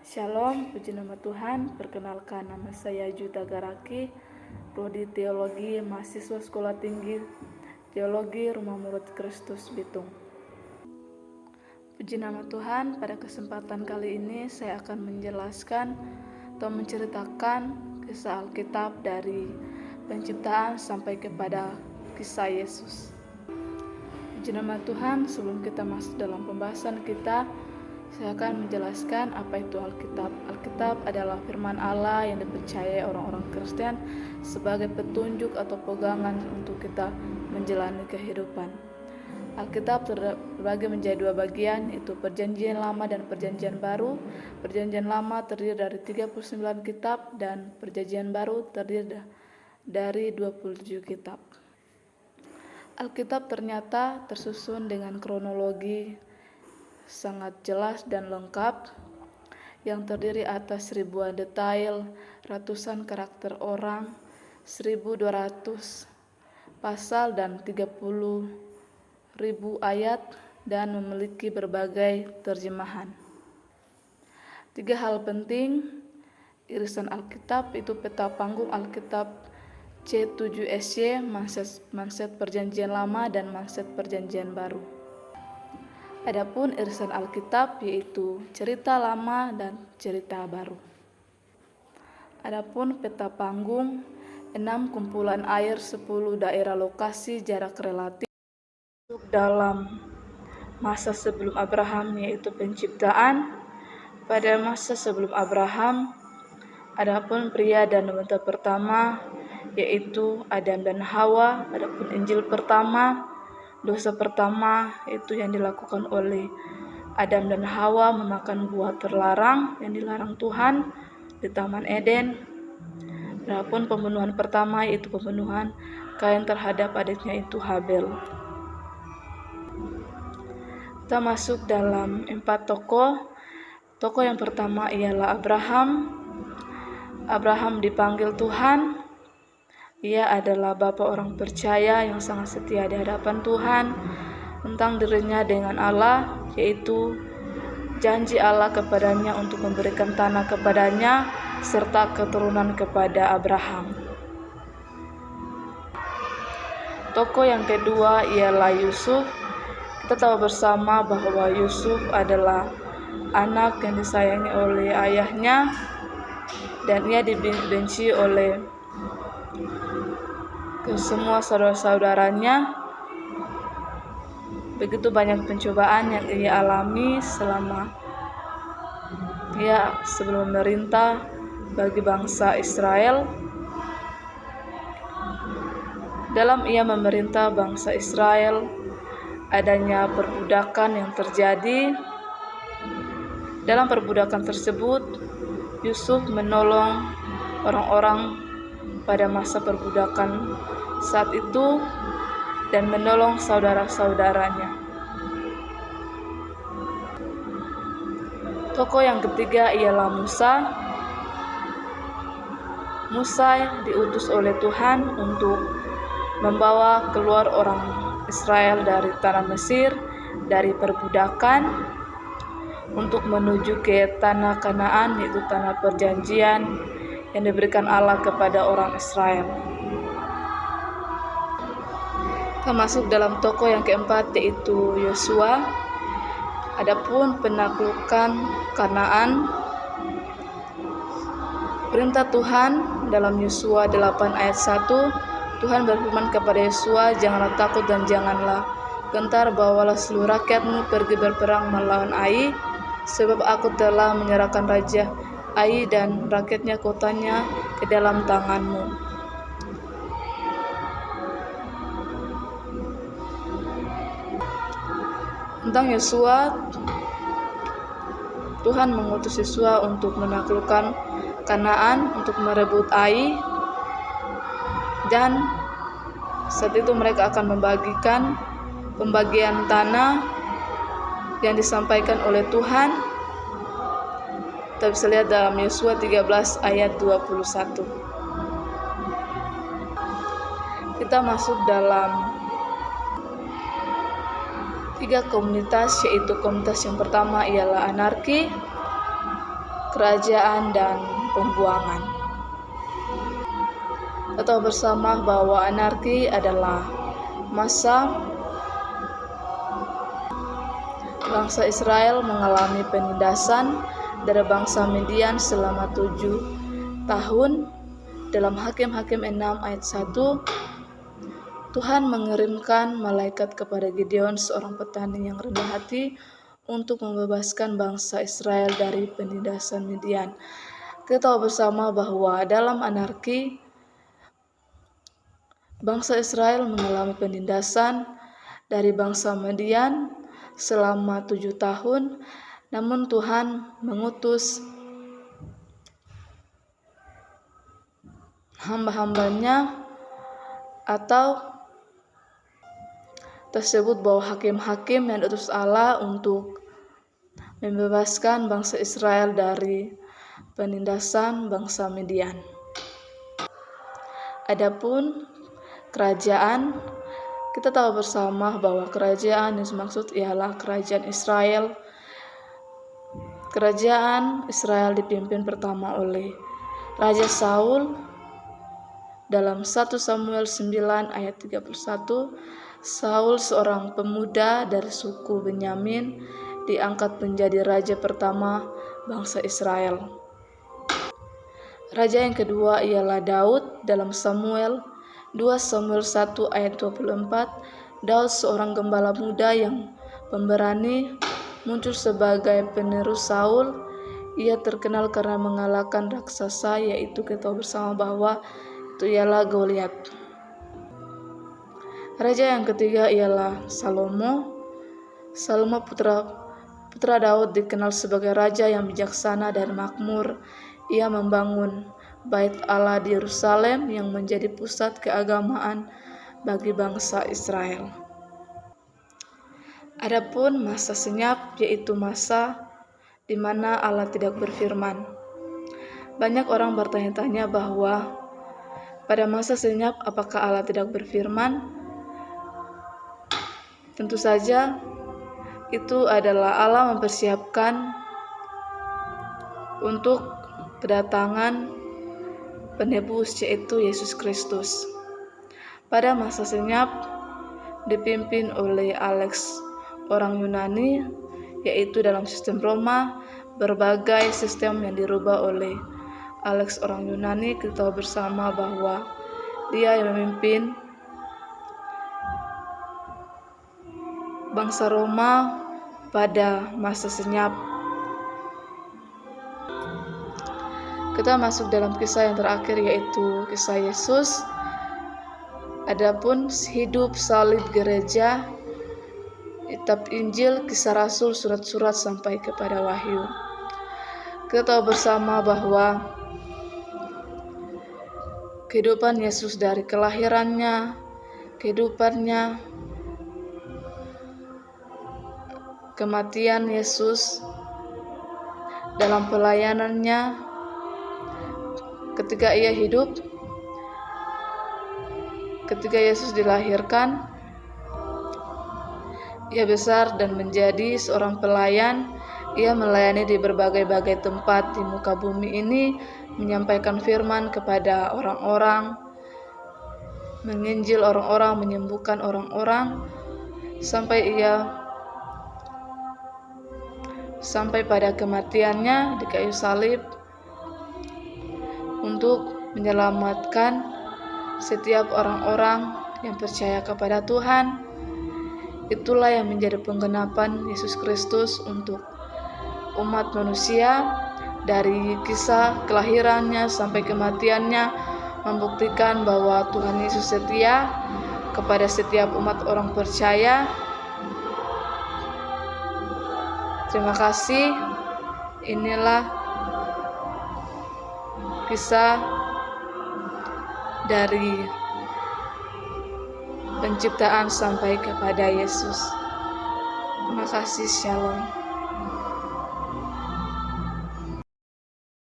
Shalom, puji nama Tuhan. Perkenalkan, nama saya Juta Garaki, Prodi Teologi, mahasiswa Sekolah Tinggi Teologi Rumah Murid Kristus Bitung. Puji nama Tuhan, pada kesempatan kali ini saya akan menjelaskan atau menceritakan kisah Alkitab dari penciptaan sampai kepada kisah Yesus. Puji nama Tuhan, sebelum kita masuk dalam pembahasan kita, saya akan menjelaskan apa itu Alkitab. Alkitab adalah firman Allah yang dipercayai orang-orang Kristen sebagai petunjuk atau pegangan untuk kita menjalani kehidupan. Alkitab terbagi menjadi dua bagian, yaitu Perjanjian Lama dan Perjanjian Baru. Perjanjian Lama terdiri dari 39 kitab dan Perjanjian Baru terdiri dari 27 kitab. Alkitab ternyata tersusun dengan kronologi sangat jelas dan lengkap yang terdiri atas ribuan detail, ratusan karakter orang, 1.200 pasal dan 30.000 ayat dan memiliki berbagai terjemahan. 3 hal penting irisan Alkitab itu peta panggung Alkitab C7SY, manset Perjanjian Lama dan manset Perjanjian Baru. Adapun irisan Alkitab yaitu cerita lama dan cerita baru. Adapun peta panggung 6 kumpulan air 10 daerah lokasi jarak relatif dalam masa sebelum Abraham yaitu penciptaan. Pada masa sebelum Abraham adapun pria dan wanita pertama yaitu Adam dan Hawa. Adapun Injil pertama, dosa pertama itu yang dilakukan oleh Adam dan Hawa memakan buah terlarang yang dilarang Tuhan di Taman Eden. Adapun pembunuhan pertama yaitu pembunuhan Kain terhadap adiknya itu Habel. Kita masuk dalam 4 tokoh. Tokoh yang pertama ialah Abraham. Abraham dipanggil Tuhan. Ia adalah bapa orang percaya yang sangat setia di hadapan Tuhan tentang dirinya dengan Allah, yaitu janji Allah kepadanya untuk memberikan tanah kepadanya serta keturunan kepada Abraham. Tokoh yang kedua ialah Yusuf. Kita tahu bersama bahwa Yusuf adalah anak yang disayangi oleh ayahnya dan ia dibenci oleh semua saudara-saudaranya. Begitu banyak pencobaan yang ia alami selama ia sebelum memerintah bagi bangsa Israel. Dalam ia memerintah bangsa Israel, adanya perbudakan yang terjadi. Dalam perbudakan tersebut, Yusuf menolong orang-orang pada masa perbudakan saat itu dan menolong saudara-saudaranya. Tokoh yang ketiga ialah Musa. Musa diutus oleh Tuhan untuk membawa keluar orang Israel dari tanah Mesir, dari perbudakan, untuk menuju ke tanah Kanaan, yaitu tanah perjanjian yang diberikan Allah kepada orang Israel. Kita masuk dalam tokoh yang keempat yaitu Yosua. Adapun penaklukan Kanaan, perintah Tuhan dalam Yosua 8 ayat 1, Tuhan berfirman kepada Yosua, janganlah takut dan janganlah gentar, bawalah seluruh rakyatmu pergi berperang melawan Ai, sebab aku telah menyerahkan raja Ai dan rakyatnya kotanya ke dalam tanganmu. Tentang Yosua, Tuhan mengutus Yosua untuk menaklukkan Kanaan, untuk merebut Ai, dan saat itu mereka akan membagikan pembagian tanah yang disampaikan oleh Tuhan. Kita bisa lihat dalam Yosua 13 ayat 21. Kita masuk dalam 3 komunitas, yaitu komunitas yang pertama ialah anarki, kerajaan, dan pembuangan. Kita tahu bersama bahwa anarki adalah masa bangsa Israel mengalami penindasan dari bangsa Midian selama 7 tahun. Dalam Hakim-Hakim 6 ayat 1, Tuhan mengirimkan malaikat kepada Gideon, seorang petani yang rendah hati, untuk membebaskan bangsa Israel dari penindasan Midian. Kita tahu bersama bahwa dalam anarki, bangsa Israel mengalami penindasan dari bangsa Midian selama 7 tahun, namun Tuhan mengutus hamba-hambanya atau tersebut bahwa hakim-hakim yang diutus Allah untuk membebaskan bangsa Israel dari penindasan bangsa Midian. Adapun kerajaan, kita tahu bersama bahwa kerajaan yang dimaksud ialah kerajaan Israel. Kerajaan Israel dipimpin pertama oleh Raja Saul. Dalam 1 Samuel 9 ayat 31, Saul, seorang pemuda dari suku Benyamin, diangkat menjadi raja pertama bangsa Israel. Raja yang kedua ialah Daud. Dalam 2 Samuel 1 ayat 24, Daud, seorang gembala muda yang pemberani, muncul sebagai penerus Saul. Ia terkenal karena mengalahkan raksasa, yaitu kita bersama bahwa itu ialah Goliat. Raja yang ketiga ialah Salomo. Salomo putra Daud dikenal sebagai raja yang bijaksana dan makmur. Ia membangun Bait Allah di Yerusalem yang menjadi pusat keagamaan bagi bangsa Israel. Adapun masa senyap, yaitu masa di mana Allah tidak berfirman. Banyak orang bertanya-tanya bahwa pada masa senyap apakah Allah tidak berfirman? Tentu saja itu adalah Allah mempersiapkan untuk kedatangan penebus, yaitu Yesus Kristus. Pada masa senyap dipimpin oleh Alex, orang Yunani, yaitu dalam sistem Roma. Berbagai sistem yang dirubah oleh Alex, orang Yunani. Kita tahu bersama bahwa dia yang memimpin bangsa Roma pada masa senyap. Kita masuk dalam kisah yang terakhir, yaitu kisah Yesus. Adapun hidup, salib, gereja, kitab Injil, kisah Rasul, surat-surat sampai kepada Wahyu. Kita tahu bersama bahwa kehidupan Yesus dari kelahirannya, kehidupannya, kematian Yesus, dalam pelayanannya, ketika ia hidup, ketika Yesus dilahirkan, ia besar dan menjadi seorang pelayan. Ia melayani di berbagai-bagai tempat di muka bumi ini, menyampaikan firman kepada orang-orang, menginjil orang-orang, menyembuhkan orang-orang, sampai pada kematiannya di kayu salib untuk menyelamatkan setiap orang-orang yang percaya kepada Tuhan. Itulah yang menjadi penggenapan Yesus Kristus untuk umat manusia, dari kisah kelahirannya sampai kematiannya, membuktikan bahwa Tuhan Yesus setia kepada setiap umat orang percaya. Terima kasih. Inilah kisah dari penciptaan sampai kepada Yesus. Terima kasih. Shalom.